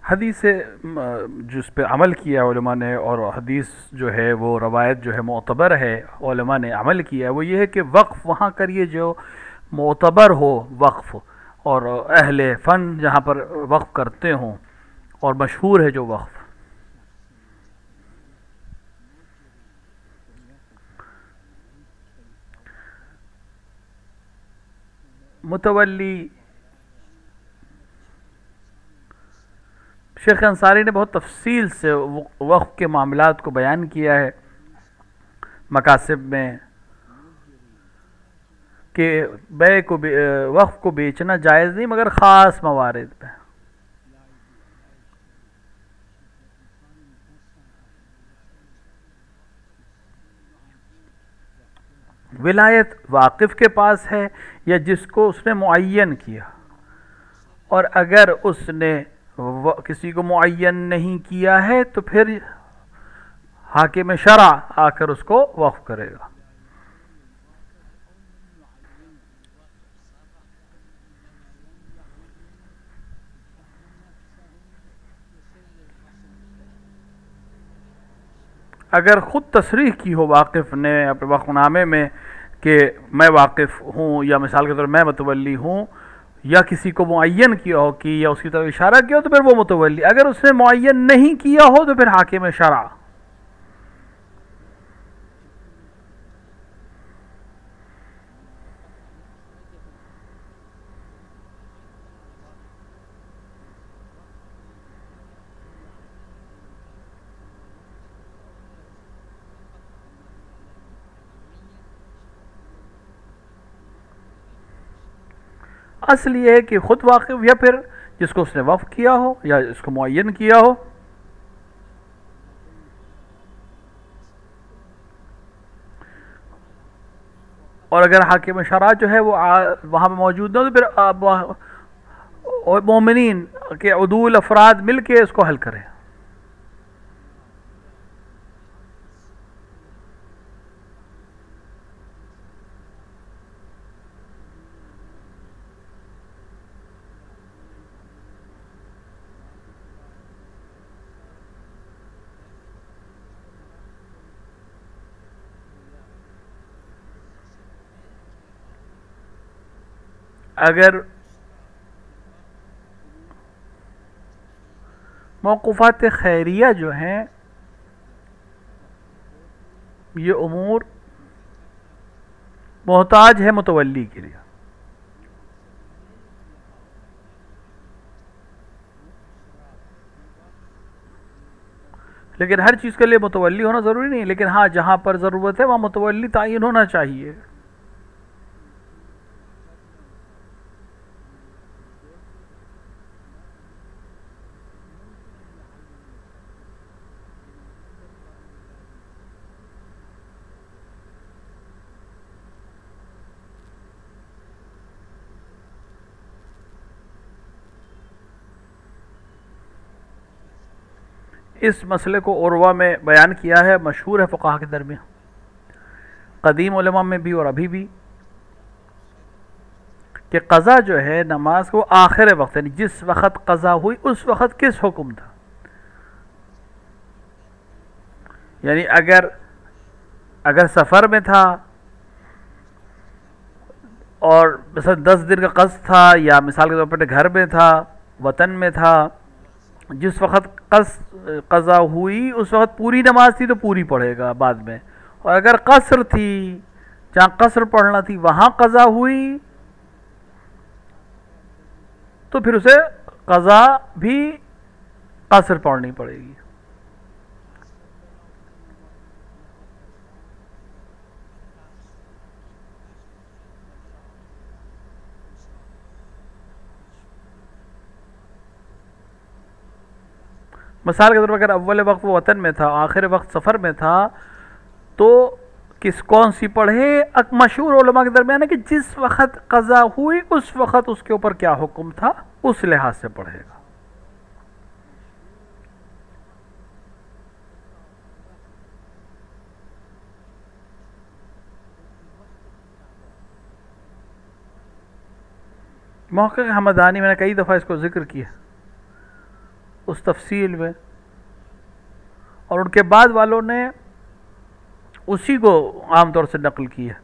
حدیث جس پہ عمل کیا علماء نے، اور حدیث جو ہے وہ روایت جو ہے معتبر ہے علماء نے عمل کیا ہے، وہ یہ ہے کہ وقف وہاں کریے جو معتبر ہو وقف، اور اہل فن جہاں پر وقف کرتے ہوں اور مشہور ہے جو وقف. متولی شیخ انصاری نے بہت تفصیل سے وقف کے معاملات کو بیان کیا ہے مکاسب میں، کہ بے کو وقف کو بیچنا جائز نہیں مگر خاص موارد پہ. ولایت واقف کے پاس ہے یا جس کو اس نے معین کیا، اور اگر اس نے کسی کو معین نہیں کیا ہے تو پھر حاکم شرع آ کر اس کو وقف کرے گا. اگر خود تصریح کی ہو واقف نے اپنے وقف نامے میں کہ میں واقف ہوں، یا مثال کے طور پر میں متولی ہوں، یا کسی کو معین کیا ہو کہ یا اس کی طرف اشارہ کیا ہو تو پھر وہ متولی. اگر اس نے معین نہیں کیا ہو تو پھر حاکم شرع. اصل یہ ہے کہ خود واقف، یا پھر جس کو اس نے وقف کیا ہو یا اس کو معین کیا ہو. اور اگر حاکم شرع جو ہے وہ وہاں پہ موجود نہ ہو تو پھر اور مومنین کے عدول افراد مل کے اس کو حل کریں. اگر موقوفات خیریہ جو ہیں یہ امور محتاج ہے متولی کے لیے، لیکن ہر چیز کے لیے متولی ہونا ضروری نہیں، لیکن ہاں جہاں پر ضرورت ہے وہاں متولی تعین ہونا چاہیے. اس مسئلے کو عروہ میں بیان کیا ہے، مشہور ہے فقہا کے درمیان، قدیم علماء میں بھی اور ابھی بھی، کہ قضا جو ہے نماز کو آخر وقت، یعنی جس وقت قضا ہوئی اس وقت کس حکم تھا. یعنی اگر سفر میں تھا اور مثلا 10 دن کا قصد تھا، یا مثال کے طور پر گھر میں تھا، وطن میں تھا، جس وقت قضا ہوئی اس وقت پوری نماز تھی تو پوری پڑھے گا بعد میں. اور اگر قصر تھی، جہاں قصر پڑھنا تھی وہاں قضا ہوئی تو پھر اسے قضا بھی قصر پڑھنی پڑے گی. مثال کے طور پر اگر اول وقت وہ وطن میں تھا، آخر وقت سفر میں تھا، تو کون سی پڑھے؟ مشہور علماء کے درمیان ہے کہ جس وقت قضا ہوئی اس وقت اس کے اوپر کیا حکم تھا اس لحاظ سے پڑھے گا. محقق حمدانی، میں نے کئی دفعہ اس کو ذکر کیا اس تفصیل میں، اور ان کے بعد والوں نے اسی کو عام طور سے نقل کیا.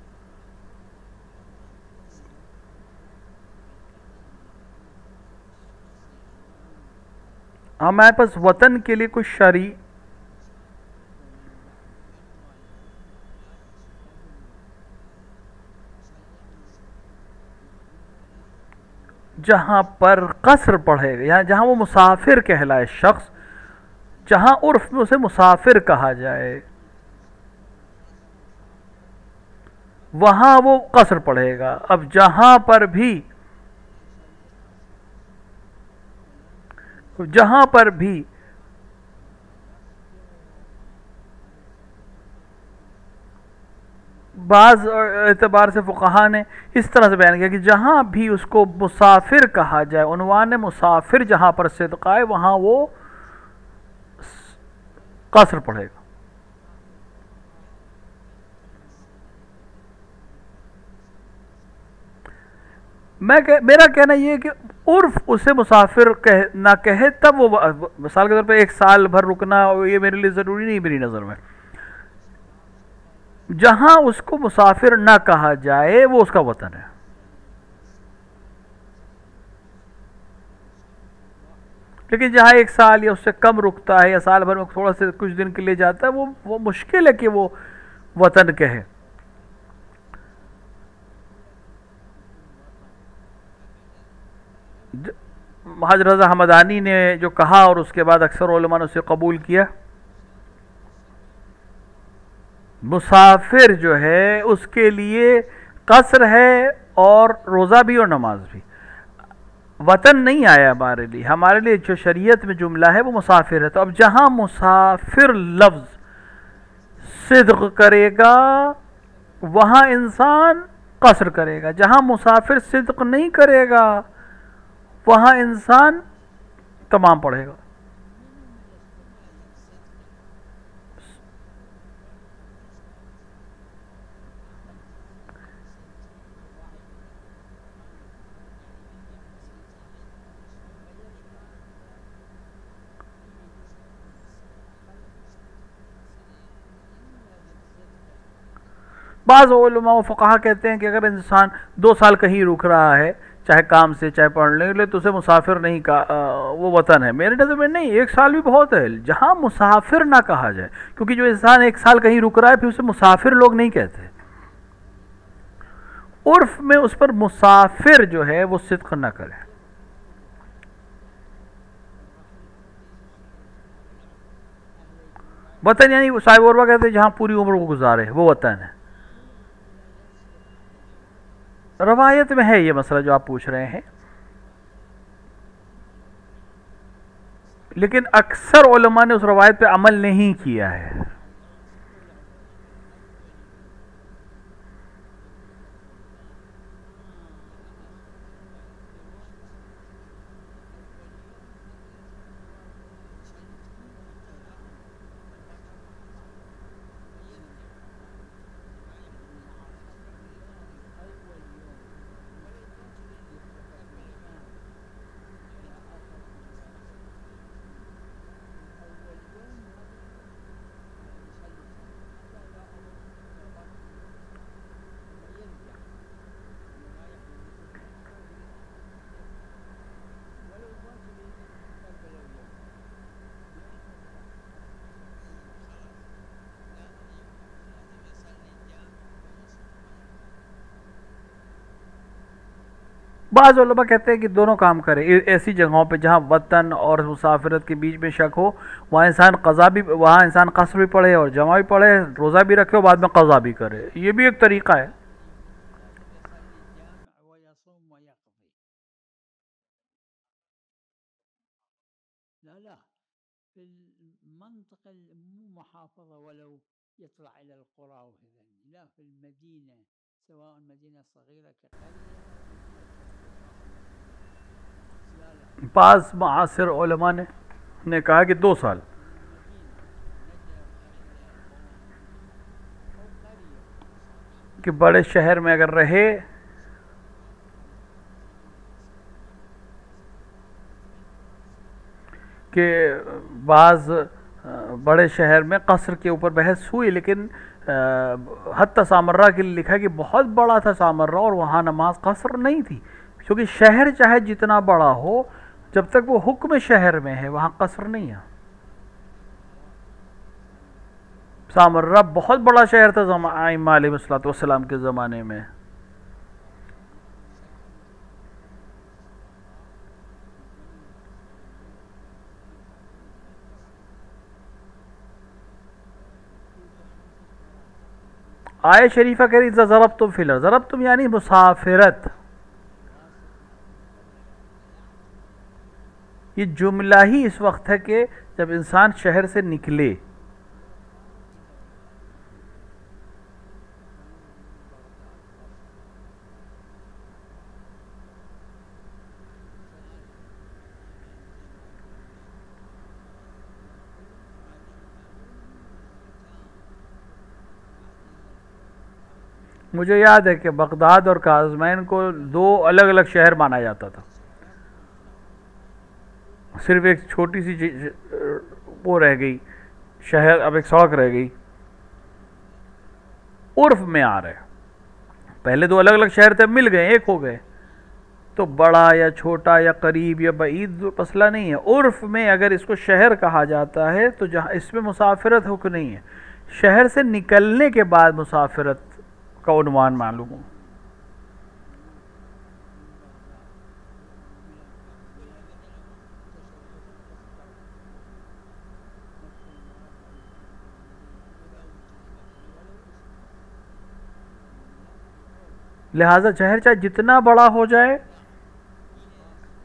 ہمارے پاس وطن کے لیے کچھ شرعی جہاں پر قصر پڑھے گا، یہاں جہاں وہ مسافر کہلائے شخص، جہاں عرف میں اسے مسافر کہا جائے، وہاں وہ قصر پڑھے گا. اب جہاں پر بھی بعض اعتبار سے فقہا نے اس طرح سے بیان کیا کہ جہاں بھی اس کو مسافر کہا جائے، عنوان مسافر جہاں پر صدق آئے، وہاں وہ قصر پڑھے گا. میرا کہنا یہ ہے کہ عرف اسے مسافر نہ کہے، تب وہ مثال کے طور پہ ایک سال بھر رکنا یہ میرے لیے ضروری نہیں میری نظر میں. جہاں اس کو مسافر نہ کہا جائے وہ اس کا وطن ہے. لیکن جہاں ایک سال یا اس سے کم رکتا ہے، یا سال بھر میں تھوڑا سے کچھ دن کے لیے جاتا ہے، وہ مشکل ہے کہ وہ وطن کہے. حضرت رضا حمدانی نے جو کہا اور اس کے بعد اکثر علماء نے اسے قبول کیا، مسافر جو ہے اس کے لیے قصر ہے اور روزہ بھی اور نماز بھی. وطن نہیں آیا ہمارے لیے جو شریعت میں جملہ ہے وہ مسافر ہے. تو اب جہاں مسافر لفظ صدق کرے گا وہاں انسان قصر کرے گا، جہاں مسافر صدق نہیں کرے گا وہاں انسان تمام پڑھے گا. بعض علماء و فقہا کہتے ہیں کہ اگر انسان 2 سال کہیں رک رہا ہے، چاہے کام سے چاہے پڑھنے کے لیے، تو اسے مسافر نہیں کہا، وہ وطن ہے. میرے نظر میں نہیں، 1 سال بھی بہت ہے جہاں مسافر نہ کہا جائے، کیونکہ جو انسان 1 سال کہیں رک رہا ہے پھر اسے مسافر لوگ نہیں کہتے. عرف میں اس پر مسافر جو ہے وہ صدق نہ کرے. وطن یعنی صاحب عربہ کہتے ہیں جہاں پوری عمر کو گزارے وہ وطن ہے. روایت میں ہے یہ مسئلہ جو آپ پوچھ رہے ہیں، لیکن اکثر علماء نے اس روایت پہ عمل نہیں کیا ہے. بعض علماء کہتے ہیں کہ دونوں کام کرے. ایسی جگہوں پہ جہاں وطن اور مسافرت کے بیچ میں شک ہو، وہاں انسان قصر بھی پڑھے اور جمع بھی پڑھے، روزہ بھی رکھے اور بعد میں قضا بھی کرے. یہ بھی ایک طریقہ ہے. بعض معاصر علماء نے کہا کہ 2 سال. کہ بڑے شہر میں اگر رہے کہ بعض بڑے شہر میں قصر کے اوپر بحث ہوئی، لیکن حتی سامرہ کے لیے لکھا ہے کہ بہت بڑا تھا سامرہ اور وہاں نماز قصر نہیں تھی، کیونکہ شہر چاہے جتنا بڑا ہو جب تک وہ حکم شہر میں ہے وہاں قصر نہیں ہے۔ سامرہ بہت بڑا شہر تھا ائمہ علیہ السلام کے زمانے میں۔ آیت شریفہ کہہ رہی ضربتم فی الارض، ضربتم یعنی مسافرت، یہ جملہ ہی اس وقت ہے کہ جب انسان شہر سے نکلے۔ مجھے یاد ہے کہ بغداد اور قازمین کو دو الگ الگ شہر مانا جاتا تھا، صرف ایک چھوٹی سی وہ رہ گئی شہر، اب ایک سڑک رہ گئی، عرف میں آ رہے، پہلے دو الگ الگ شہر تھے، مل گئے، ایک ہو گئے، تو بڑا یا چھوٹا یا قریب یا بعید مسئلہ نہیں ہے۔ عرف میں اگر اس کو شہر کہا جاتا ہے تو جہاں اس میں مسافرت حکم نہیں ہے، شہر سے نکلنے کے بعد مسافرت کا عنوان معلوم ہو۔ لہذا شہر چاہے جتنا بڑا ہو جائے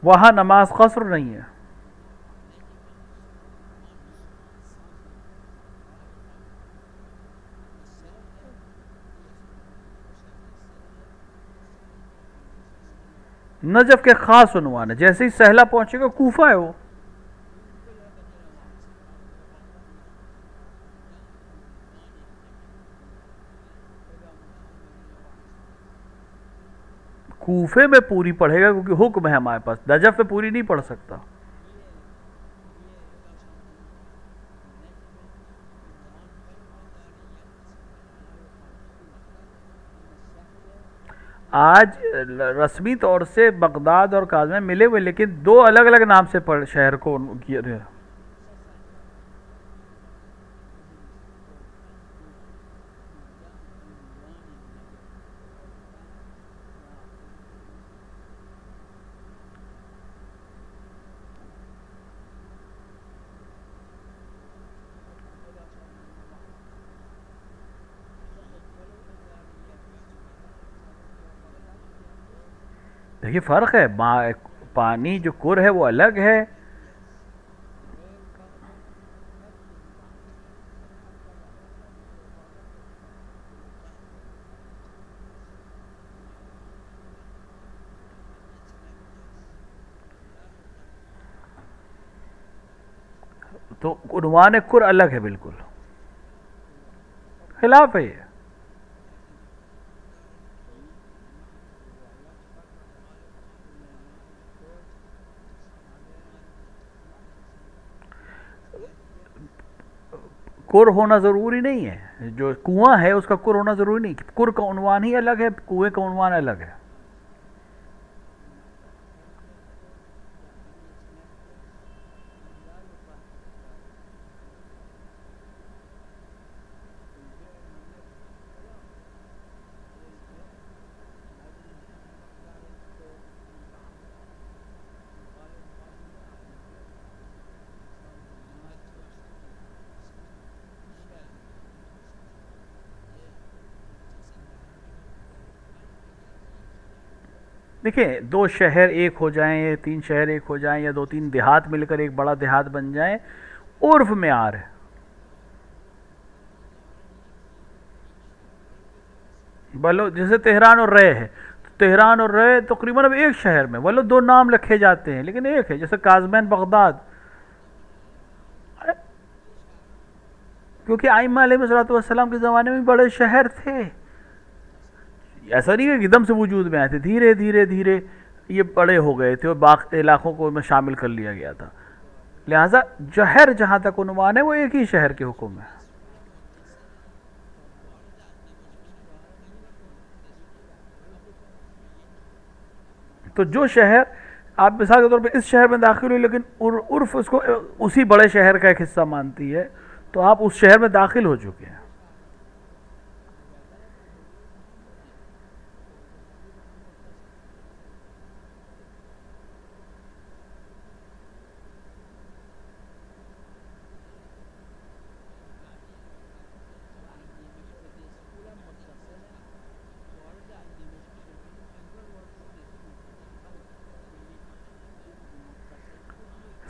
وہاں نماز قصر نہیں ہے۔ نجف کے خاص عنوان ہے، جیسے ہی سہلا پہنچے گا کوفہ ہے، وہ کوفے میں پوری پڑھے گا کیونکہ حکم ہے ہمارے پاس، نجف میں پوری نہیں پڑھ سکتا۔ آج رسمی طور سے بغداد اور قازمین ملے ہوئے، لیکن دو الگ الگ نام سے شہر کو کیا گیا۔ دیکھیے فرق ہے، پانی جو کر ہے وہ الگ ہے، تو عنوان کر الگ ہے، بالکل خلاف ہے یہ۔ کر ہونا ضروری نہیں ہے، جو کنواں ہے اس کا کر ہونا ضروری نہیں، کر کا عنوان ہی الگ ہے، کنویں کا عنوان الگ ہے۔ دیکھیں دو شہر ایک ہو جائیں یا تین شہر ایک ہو جائیں یا دو تین دیہات مل کر ایک بڑا دیہات بن جائیں، عرف میں آ رہے، بولو جیسے تہران اور رے ہے، تو تہران اور رے تقریباً اب ایک شہر میں، بولو دو نام لکھے جاتے ہیں لیکن ایک ہے، جیسے قازمین بغداد، کیونکہ ائمہ علیہ السلام کے زمانے میں بڑے شہر تھے، ایسا نہیں کہ ایک دم سے وجود میں آئے تھے، دھیرے دھیرے دھیرے یہ بڑے ہو گئے تھے اور باقی علاقوں کو میں شامل کر لیا گیا تھا۔ لہذا جہر جہاں تک عنوان ہے وہ ایک ہی شہر کے حکم ہے. تو جو شہر آپ مثال کے طور پہ اس شہر میں داخل ہوئی لیکن عرف اس کو اسی بڑے شہر کا ایک حصہ مانتی ہے تو آپ اس شہر میں داخل ہو چکے ہیں.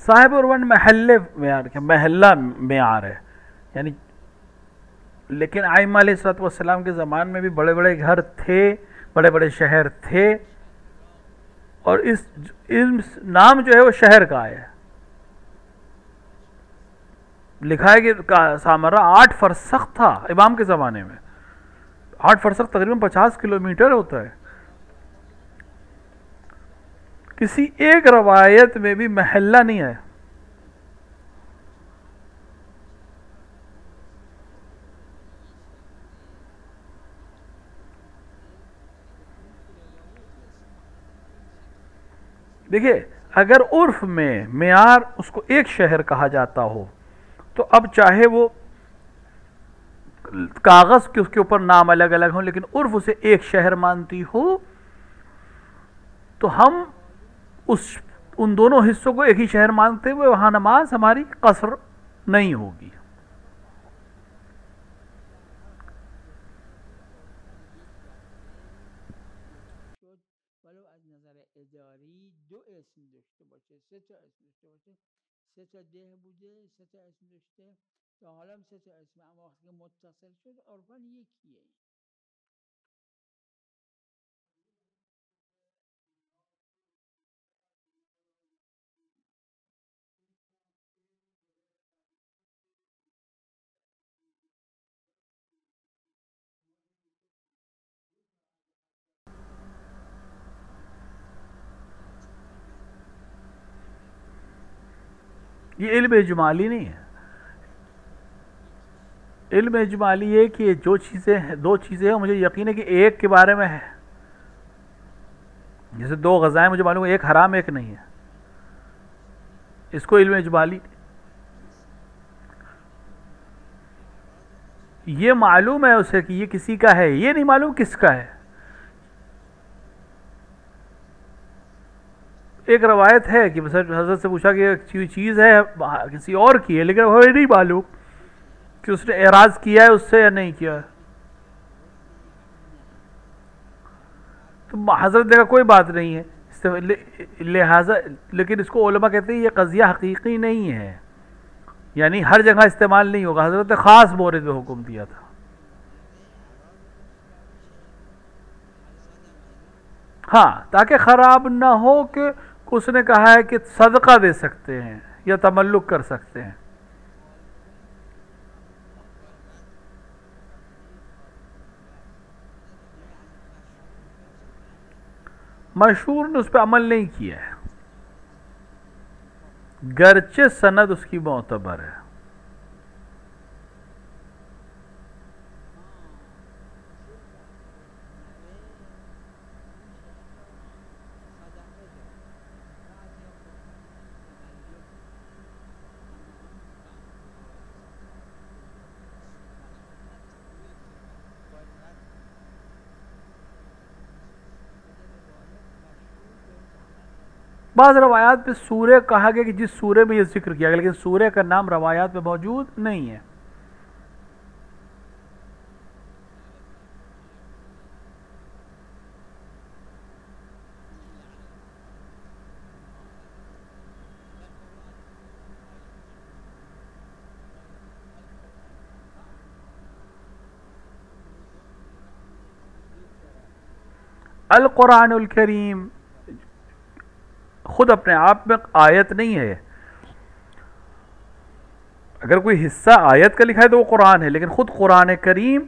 صاحب ارون محلے معیار کے محلہ معیار ہے یعنی. لیکن ائمہ علیہ الصلوۃ والسلام کے زمان میں بھی بڑے بڑے گھر تھے, بڑے بڑے شہر تھے, اور اس نام جو ہے وہ شہر کا ہے. لکھا ہے کہ سامرا 8 فرسخ تھا امام کے زمانے میں. 8 فرسخ تقریباً 50 کلومیٹر ہوتا ہے. کسی ایک روایت میں بھی محلہ نہیں ہے. دیکھیے اگر عرف میں معیار اس کو ایک شہر کہا جاتا ہو تو اب چاہے وہ کاغذ کے اس کے اوپر نام الگ الگ ہوں لیکن عرف اسے ایک شہر مانتی ہو تو ہم ان دونوں حصوں کو ایک ہی شہر مانتے ہوئے وہاں نماز ہماری قصر نہیں ہوگی. یہ علم اجمالی نہیں ہے. علم اجمالی یہ کہ جو چیزیں ہیں, 2 چیزیں ہیں, مجھے یقین ہے کہ ایک کے بارے میں ہے. جیسے 2 غذائیں مجھے معلوم ہے, ایک حرام ایک نہیں ہے, اس کو علم اجمالی. یہ معلوم ہے اسے کہ یہ کسی کا ہے, یہ نہیں معلوم کس کا ہے. ایک روایت ہے کہ حضرت سے پوچھا کہ ایک چیز ہے کسی اور کی ہے لیکن وہ نہیں معلوم کہ اس نے اعراض کیا ہے اس سے یا نہیں کیا ہے. تو حضرت نے کہا کوئی بات نہیں ہے, لہذا لیکن اس کو علماء کہتے ہیں یہ قضیہ حقیقی نہیں ہے, یعنی ہر جگہ استعمال نہیں ہوگا. حضرت نے خاص مورد میں حکم دیا تھا. ہاں تاکہ خراب نہ ہو کہ اس نے کہا ہے کہ صدقہ دے سکتے ہیں یا تملک کر سکتے ہیں. مشہور نے اس پہ عمل نہیں کیا ہے گرچہ سند اس کی معتبر ہے. بعض روایات پہ سورہ کہا گیا کہ جس سورہ میں یہ ذکر کیا گیا, لیکن سورہ کا نام روایات میں موجود نہیں ہے. القرآن الکریم خود اپنے آپ میں آیت نہیں ہے. اگر کوئی حصہ آیت کا لکھا ہے تو وہ قرآن ہے, لیکن خود قرآن کریم,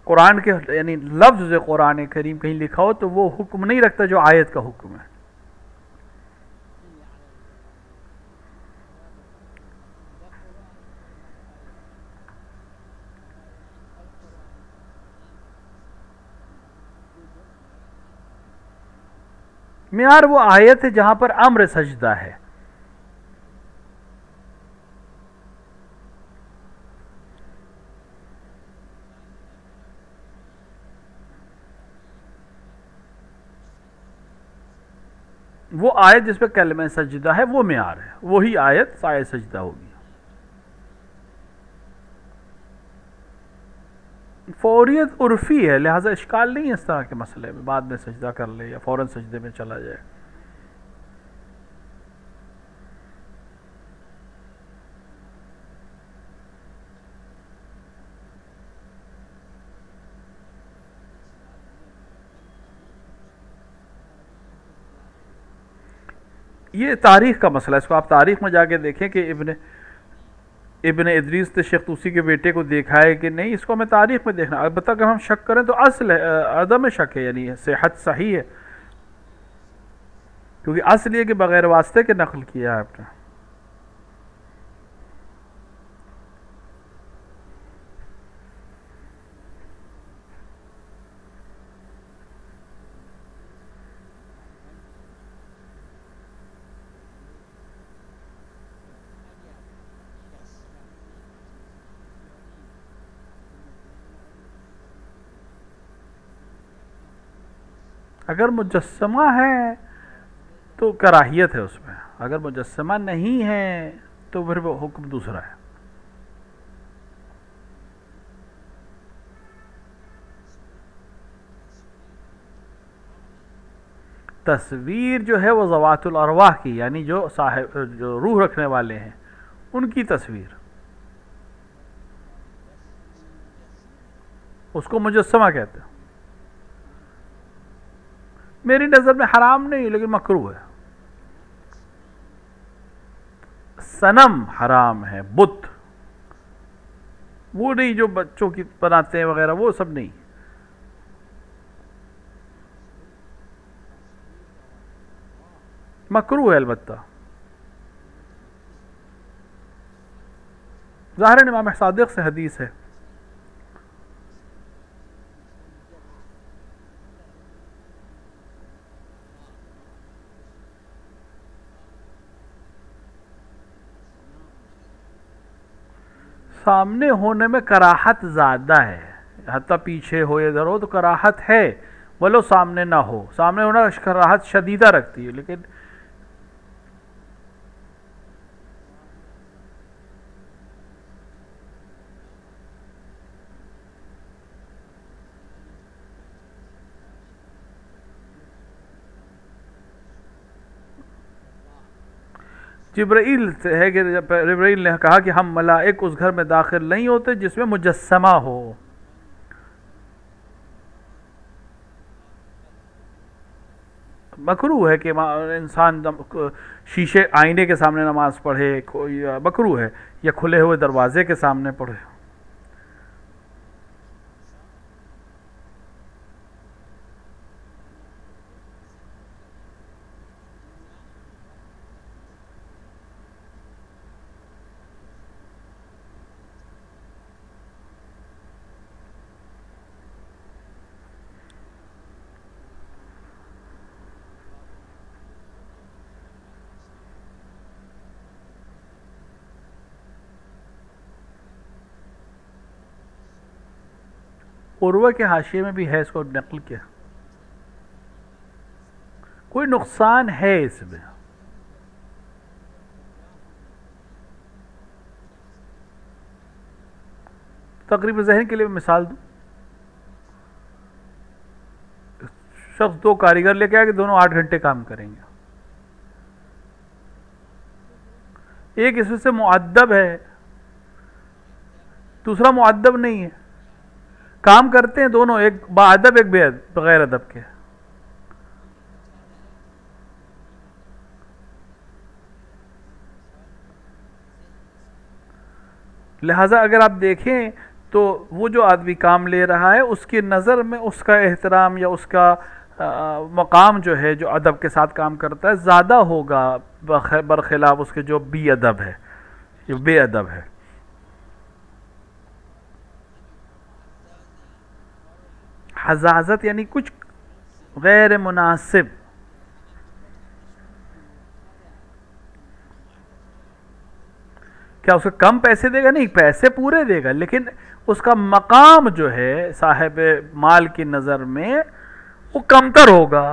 قرآن کے یعنی لفظ قرآن کریم کہیں لکھا ہو تو وہ حکم نہیں رکھتا جو آیت کا حکم ہے. معیار وہ آیت ہے جہاں پر امر سجدہ ہے. وہ آیت جس پہ کلمہ سجدہ ہے وہ معیار ہے، وہی آیت سایہ سجدہ ہوگی. فوریت عرفی ہے، لہٰذا اشکال نہیں ہے اس طرح کے مسئلے میں، بعد میں سجدہ کر لے یا فوراً سجدے میں چلا جائے. یہ تاریخ کا مسئلہ ہے، اس کو آپ تاریخ میں جا کے دیکھیں کہ ابن ادریس نے شیخ طوسی کے بیٹے کو دیکھا ہے کہ نہیں، اس کو ہمیں تاریخ میں دیکھنا. البتہ اگر ہم شک کریں تو اصل ہے، عدم شک ہے، یعنی صحت صحیح ہے، کیونکہ اصل یہ کہ بغیر واسطے کے نقل کیا ہے آپ نے. اگر مجسمہ ہے تو کراہیت ہے اس میں، اگر مجسمہ نہیں ہے تو پھر وہ حکم دوسرا ہے. تصویر جو ہے وہ ذوات الارواح کی، یعنی جو روح رکھنے والے ہیں ان کی تصویر، اس کو مجسمہ کہتے ہیں. میری نظر میں حرام نہیں لیکن مکروہ ہے. صنم حرام ہے، بت وہ نہیں جو بچوں کی بناتے ہیں وغیرہ، وہ سب نہیں. مکروہ ہے البتہ. ظاہر امام صادق سے حدیث ہے. سامنے ہونے میں کراہت زیادہ ہے، حتیٰ پیچھے ہو ادھر ہو تو کراہت ہے، ولو سامنے نہ ہو. سامنے ہونا کراہت شدیدہ رکھتی ہے، لیکن جبرائیل سے ہے کہ جبرائیل نے کہا کہ ہم ملائک اس گھر میں داخل نہیں ہوتے جس میں مجسمہ ہو. مکروہ ہے کہ انسان شیشے آئینے کے سامنے نماز پڑھے، مکروہ ہے، یا کھلے ہوئے دروازے کے سامنے پڑھے. عروہ کے حاشیے میں بھی ہے، اس کو نقل کیا، کوئی نقصان ہے اس میں. تقریب ذہن کے لیے مثال دوں، شخص 2 کاریگر لے کے آئے کہ دونوں 8 گھنٹے کام کریں گے. ایک اس میں سے مؤدب ہے، دوسرا مؤدب نہیں ہے. کام کرتے ہیں دونوں، ایک باادب ایک بغیر ادب کے. لہٰذا اگر آپ دیکھیں تو وہ جو آدمی کام لے رہا ہے اس کی نظر میں اس کا احترام یا اس کا مقام جو ہے، جو ادب کے ساتھ کام کرتا ہے، زیادہ ہوگا برخلاف اس کے جو بی ادب ہے، جو بے ادب ہے. حزازت یعنی کچھ غیر مناسب، کیا اس کو کم پیسے دے گا؟ نہیں، پیسے پورے دے گا، لیکن اس کا مقام جو ہے صاحب مال کی نظر میں وہ کمتر ہوگا.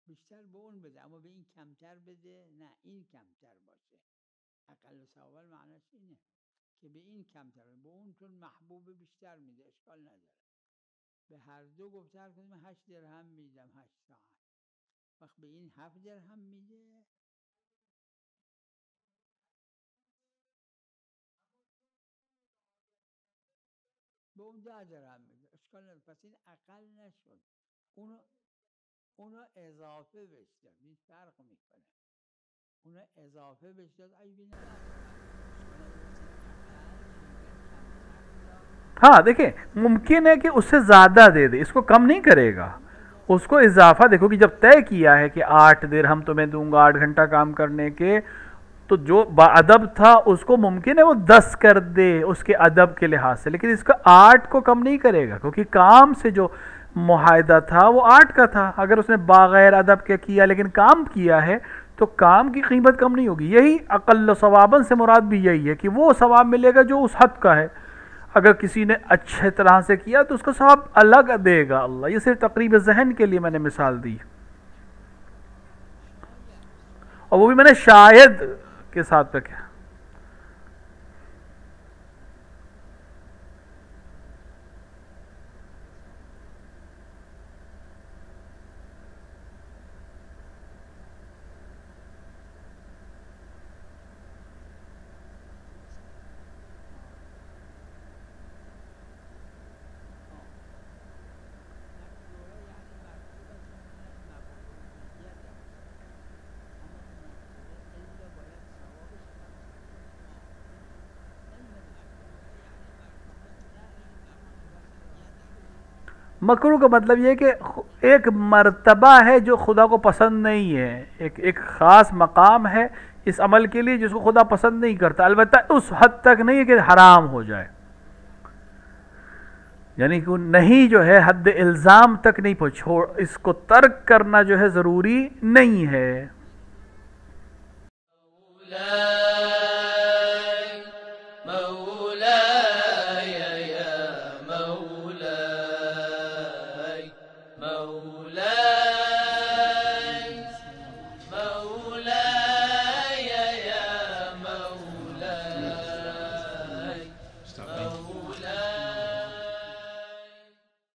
بیشتر به اون بده اما به این کمتر بده، نه این کمتر باشه. اقل ثوابل معناش اینه که به این کمتر بده. به اون چون محبوب بیشتر میده اشکال نداره. به هر دو گفته هر کدوم 8 درهم میدم 8 ساعت. وقت به این 7 درهم میده، به اون 10 درهم میده اشکال نداره. پس این اقل نشد، اونو اونو اضافه بهش داد. این فرق میکنه. اونو اضافه بهش داد عیبی نداره. اشکال نداره. مثلا اقل ممکن کمتر داد. ہاں دیکھیں، ممکن ہے کہ اس سے زیادہ دے دے، اس کو کم نہیں کرے گا، اس کو اضافہ. دیکھو کہ جب طے کیا ہے کہ 8 درہم تمہیں دوں گا 8 گھنٹہ کام کرنے کے، تو جو با ادب تھا اس کو ممکن ہے وہ 10 کر دے اس کے ادب کے لحاظ سے، لیکن اس کا 8 کو کم نہیں کرے گا، کیونکہ کام سے جو معاہدہ تھا وہ 8 کا تھا. اگر اس نے بغیر ادب کے کیا لیکن کام کیا ہے تو کام کی قیمت کم نہیں ہوگی. یہی اقل ثواباً سے مراد بھی یہی ہے کہ وہ ثواب ملے گا جو اس حد کا ہے. اگر کسی نے اچھے طرح سے کیا تو اس کو ثواب الگ دے گا اللہ. یہ صرف تقریب ذہن کے لیے میں نے مثال دی، اور وہ بھی میں نے شاید کے ساتھ رکھا. مقدوره یعنی مرکوبتون من المقدوریت است، اما اون مقدوره الا باید ثوابش کم باشه. علم المقدوره یعنی مرکوبه نه مرکوبت ذاتیه. مکرو کا مطلب یہ ہے کہ ایک مرتبہ ہے جو خدا کو پسند نہیں ہے، ایک خاص مقام ہے اس عمل کے لیے جس کو خدا پسند نہیں کرتا، البتہ اس حد تک نہیں ہے کہ حرام ہو جائے، یعنی کہ نہیں جو ہے حد الزام تک نہیں پہنچ، اس کو ترک کرنا جو ہے ضروری نہیں ہے. مولاي يا مولاي مولاي